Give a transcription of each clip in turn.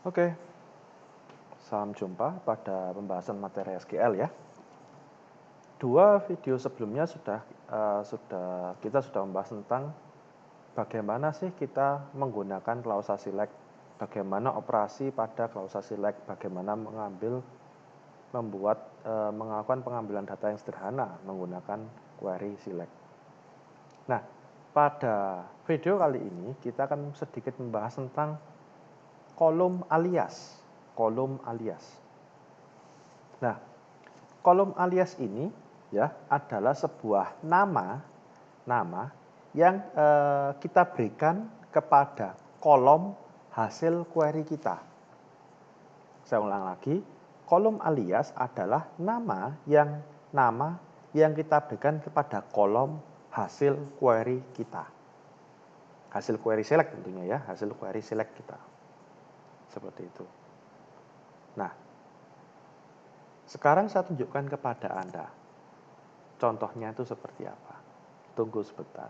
Oke, salam jumpa pada pembahasan materi SQL ya. Dua video sebelumnya kita sudah membahas tentang bagaimana sih kita menggunakan klausa select, bagaimana operasi pada klausa select, bagaimana melakukan pengambilan data yang sederhana menggunakan query select. Nah, pada video kali ini kita akan sedikit membahas tentang kolom alias. Nah, kolom alias ini ya adalah sebuah nama yang kita berikan kepada kolom hasil query kita. Saya ulang lagi, kolom alias adalah nama yang kita berikan kepada kolom hasil query kita. Hasil query select tentunya ya, hasil query select kita. Seperti itu. Nah, sekarang saya tunjukkan kepada Anda. Contohnya itu seperti apa. Tunggu sebentar.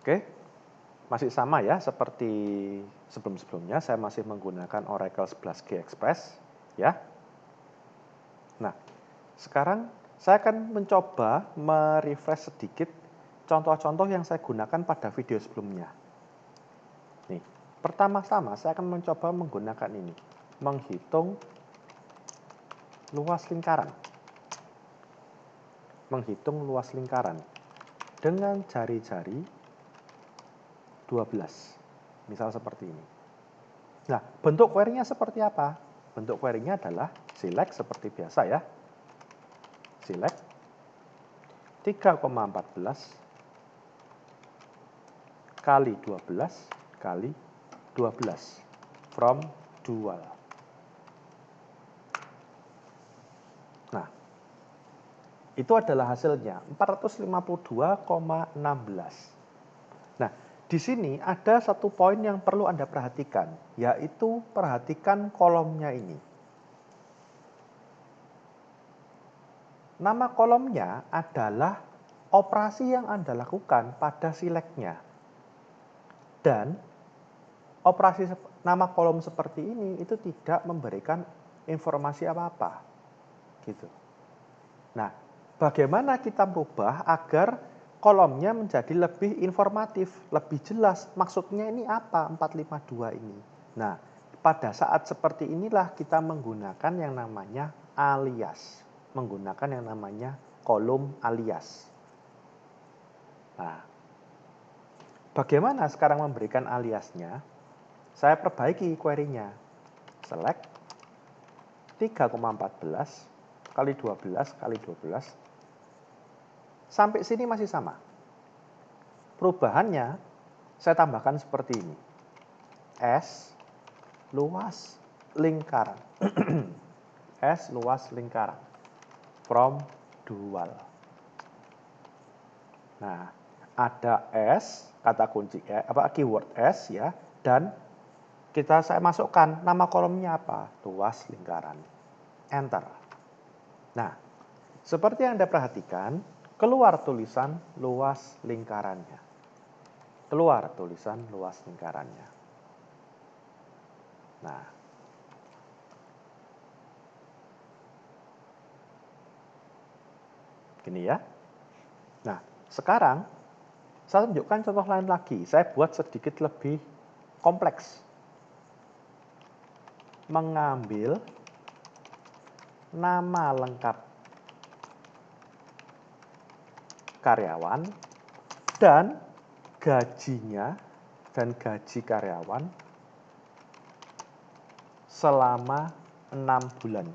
Oke, masih sama ya seperti sebelum-sebelumnya. Saya masih menggunakan Oracle 11G Express ya. Nah, sekarang saya akan mencoba merefresh sedikit contoh-contoh yang saya gunakan pada video sebelumnya. Nih, pertama-tama saya akan mencoba menggunakan ini, menghitung luas lingkaran. Menghitung luas lingkaran dengan jari-jari 12. Misal seperti ini. Nah, bentuk query-nya seperti apa? Bentuk query-nya adalah select seperti biasa ya. Select 3,14 kali 12 kali 12 from dual. Nah, itu adalah hasilnya 452,16. Nah, di sini ada satu poin yang perlu Anda perhatikan, yaitu perhatikan kolomnya ini. Nama kolomnya adalah operasi yang Anda lakukan pada select-nya. Dan operasi nama kolom seperti ini itu tidak memberikan informasi apa-apa. Gitu. Nah, bagaimana kita merubah agar kolomnya menjadi lebih informatif, lebih jelas maksudnya ini apa 452 ini. Nah, pada saat seperti inilah kita menggunakan yang namanya alias. Menggunakan yang namanya kolom alias. Nah, bagaimana sekarang memberikan aliasnya? Saya perbaiki query-nya. Select 3,14 kali 12 kali 12. Sampai sini masih sama. Perubahannya saya tambahkan seperti ini. S luas lingkaran. S luas lingkaran. From dual. Nah, ada S, kata kunci keyword S ya, dan saya masukkan nama kolomnya apa? Luas lingkaran. Enter. Nah, seperti yang Anda perhatikan, keluar tulisan luas lingkarannya. Keluar tulisan luas lingkarannya. Nah, gini ya. Nah, sekarang saya tunjukkan contoh lain lagi. Saya buat sedikit lebih kompleks. Mengambil nama lengkap karyawan dan gajinya dan gaji karyawan selama 6 bulan.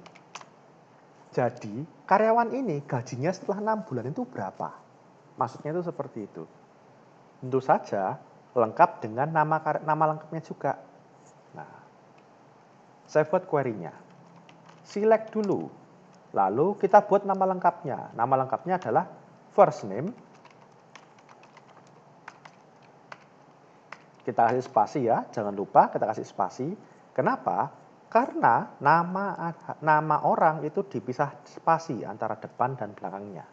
Jadi, karyawan ini gajinya setelah 6 bulan itu berapa? Maksudnya itu seperti itu. Tentu saja lengkap dengan nama lengkapnya juga. Nah, saya buat query-nya. Select dulu. Lalu kita buat nama lengkapnya. Nama lengkapnya adalah first name. Kita kasih spasi ya, jangan lupa kita kasih spasi. Kenapa? Karena nama orang itu dipisah spasi antara depan dan belakangnya.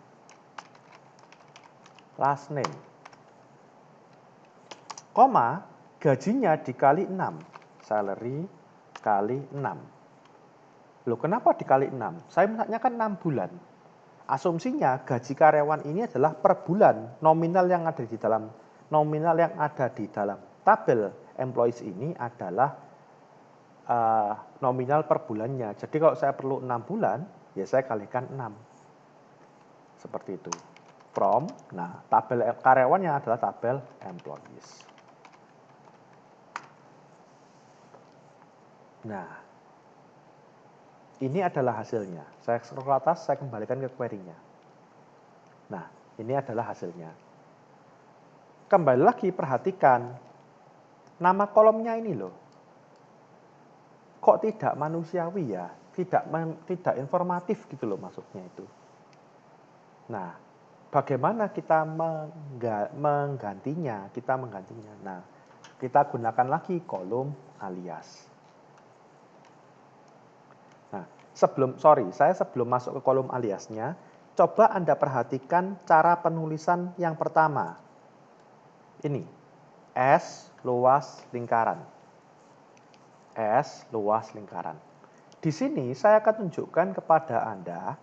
Last name. Koma, gajinya dikali 6. Salary kali 6. Loh, kenapa dikali 6? Saya menanyakan 6 bulan. Asumsinya gaji karyawan ini adalah per bulan. Nominal yang ada di dalam tabel employees ini adalah nominal per bulannya. Jadi kalau saya perlu 6 bulan, ya saya kalikan 6. Seperti itu. From, nah tabel karyawannya adalah tabel employees. Nah, ini adalah hasilnya. Saya scroll ke atas, saya kembalikan ke query-nya. Nah, ini adalah hasilnya. Kembali lagi perhatikan, nama kolomnya ini loh. Kok tidak manusiawi ya? Tidak informatif gitu loh maksudnya itu. Nah, bagaimana kita menggantinya? Nah, kita gunakan lagi kolom alias. Nah, sebelum masuk ke kolom aliasnya, coba Anda perhatikan cara penulisan yang pertama. Ini, S luas lingkaran. S luas lingkaran. Di sini saya akan tunjukkan kepada Anda,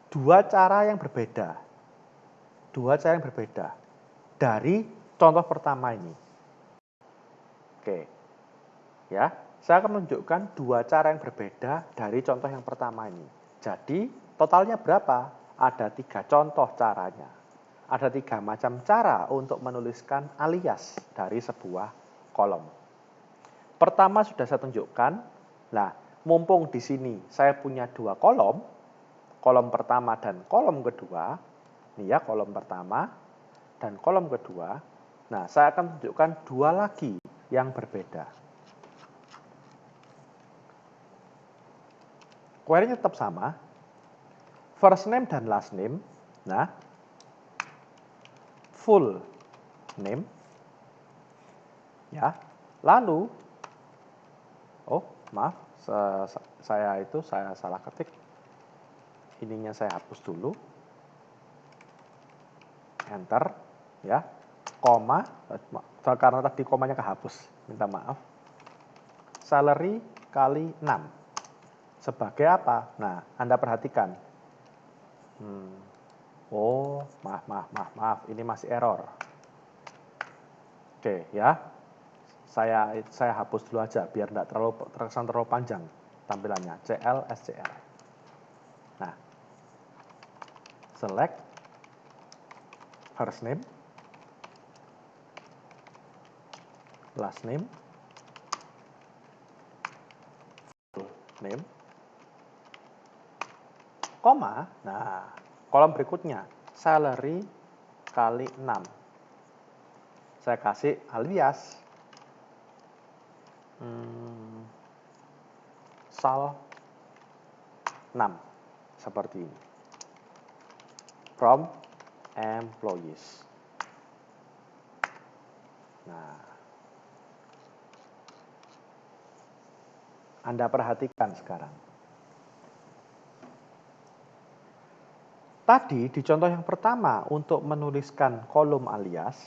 dua cara yang berbeda. Dari contoh pertama ini. Oke. Ya, saya akan menunjukkan dua cara yang berbeda dari contoh yang pertama ini. Jadi, totalnya berapa? Ada 3 contoh caranya. Ada 3 macam cara untuk menuliskan alias dari sebuah kolom. Pertama sudah saya tunjukkan. Nah, mumpung di sini saya punya 2 kolom, kolom pertama dan kolom kedua. Ini ya, kolom pertama dan kolom kedua. Nah, saya akan tunjukkan 2 lagi yang berbeda. Query-nya tetap sama. First name dan last name. Nah, full name. Ya. Lalu maaf, saya salah ketik. Ininya saya hapus dulu. Enter, ya. Koma, karena tadi komanya kehapus. Minta maaf. Salary kali 6. Sebagai apa? Nah, Anda perhatikan. Maaf, ini masih error. Oke, ya. Saya hapus dulu aja biar tidak terlalu panjang tampilannya. CL SCR. Nah, select first name, last name, full name, koma. Nah, kolom berikutnya salary kali 6. Saya kasih alias sal 6 seperti ini. From employees. Nah, Anda perhatikan sekarang. Tadi di contoh yang pertama untuk menuliskan kolom alias,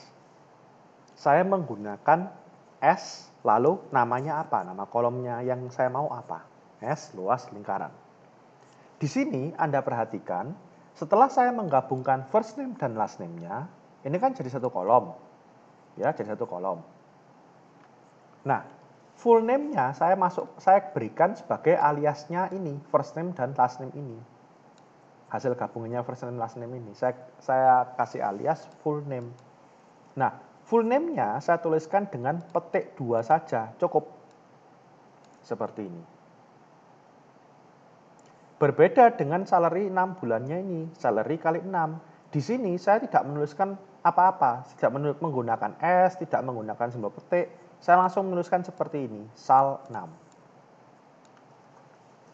saya menggunakan S lalu namanya apa? Nama kolomnya yang saya mau apa? S luas lingkaran. Di sini Anda perhatikan, setelah saya menggabungkan first name dan last name-nya, ini kan jadi satu kolom. Ya, jadi satu kolom. Nah, full name-nya saya berikan sebagai aliasnya ini, first name dan last name ini. Hasil gabungannya first name last name ini. Saya kasih alias full name. Nah, full name-nya saya tuliskan dengan petik 2 saja, cukup. Seperti ini. Berbeda dengan salary 6 bulannya ini, salary kali 6. Di sini saya tidak menuliskan apa-apa, tidak menggunakan S, tidak menggunakan simbol petik. Saya langsung menuliskan seperti ini, sal 6.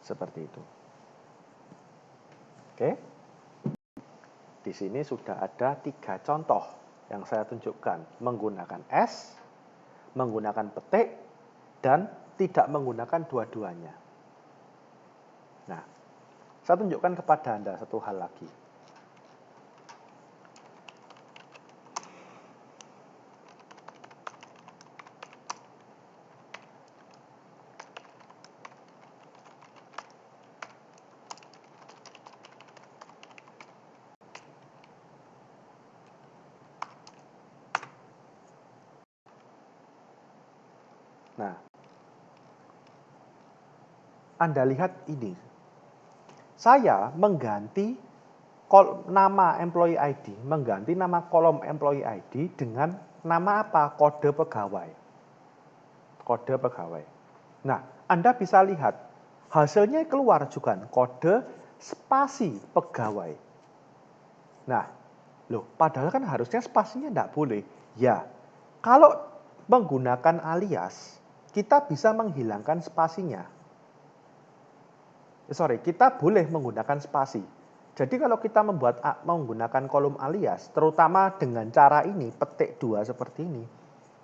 Seperti itu. Oke. Di sini sudah ada 3 contoh yang saya tunjukkan. Menggunakan S, menggunakan petik, dan tidak menggunakan dua-duanya. Nah, saya tunjukkan kepada Anda satu hal lagi. Nah, Anda lihat ini. Saya mengganti nama employee ID, mengganti nama kolom employee ID dengan nama apa? Kode pegawai. Kode pegawai. Nah, Anda bisa lihat hasilnya keluar juga kode spasi pegawai. Nah, padahal kan harusnya spasinya tidak boleh. Ya, kalau menggunakan alias, kita bisa menghilangkan spasinya. Kita boleh menggunakan spasi. Jadi kalau kita menggunakan kolom alias, terutama dengan cara ini, petik 2 seperti ini,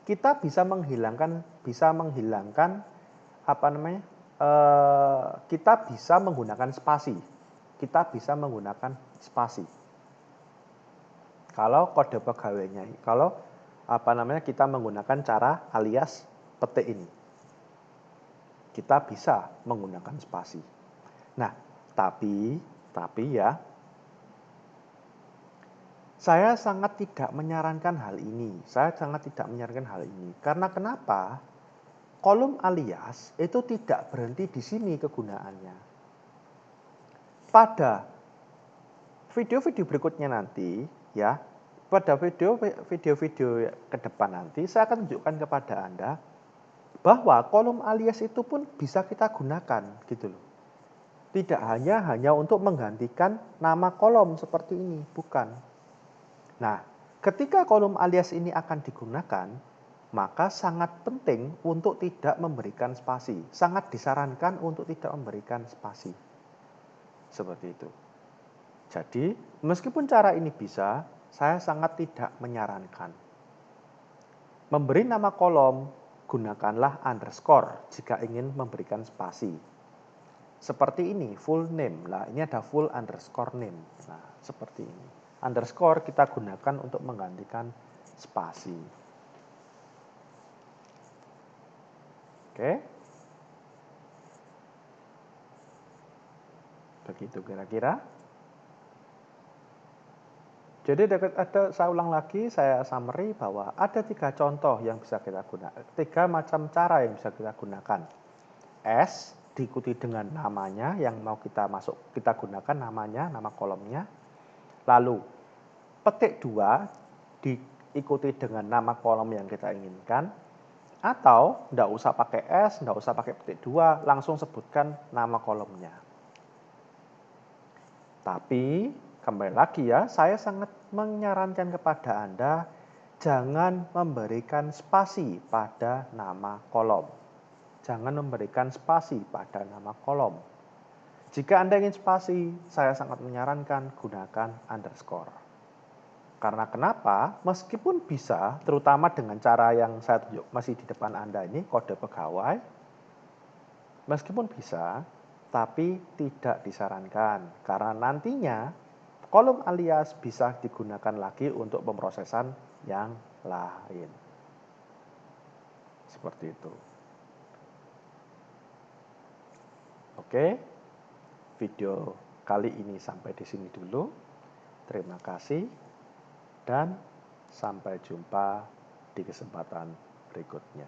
kita bisa menghilangkan kita bisa menggunakan spasi. Kita bisa menggunakan spasi. Kalau kode pegawainya, kalau kita menggunakan cara alias petik ini, kita bisa menggunakan spasi. Nah, tapi ya, saya sangat tidak menyarankan hal ini. Karena kenapa? Kolom alias itu tidak berhenti di sini kegunaannya. Pada video-video berikutnya nanti, ya, pada video-video ke depan nanti, saya akan tunjukkan kepada Anda bahwa kolom alias itu pun bisa kita gunakan, gitu loh. Tidak hanya untuk menggantikan nama kolom seperti ini, bukan. Nah, ketika kolom alias ini akan digunakan, maka sangat penting untuk tidak memberikan spasi. Sangat disarankan untuk tidak memberikan spasi. Seperti itu. Jadi, meskipun cara ini bisa, saya sangat tidak menyarankan. Memberi nama kolom, gunakanlah underscore jika ingin memberikan spasi. Seperti ini, full name. Nah, ini ada full underscore name. Nah, seperti ini. Underscore kita gunakan untuk menggantikan spasi. Oke. Begitu kira-kira. Jadi saya ulang lagi, saya summary bahwa ada 3 contoh yang bisa kita gunakan. 3 macam cara yang bisa kita gunakan. S diikuti dengan namanya yang mau kita gunakan namanya, nama kolomnya. Lalu petik 2 diikuti dengan nama kolom yang kita inginkan. Atau tidak usah pakai S, tidak usah pakai petik 2, langsung sebutkan nama kolomnya. Tapi kembali lagi ya, saya sangat menyarankan kepada Anda jangan memberikan spasi pada nama kolom. Jangan memberikan spasi pada nama kolom. Jika Anda ingin spasi, saya sangat menyarankan gunakan underscore. Karena kenapa? Meskipun bisa, terutama dengan cara yang saya tunjuk masih di depan Anda ini, kode pegawai, meskipun bisa, tapi tidak disarankan. Karena nantinya kolom alias bisa digunakan lagi untuk pemrosesan yang lain. Seperti itu. Oke, video kali ini sampai di sini dulu. Terima kasih dan sampai jumpa di kesempatan berikutnya.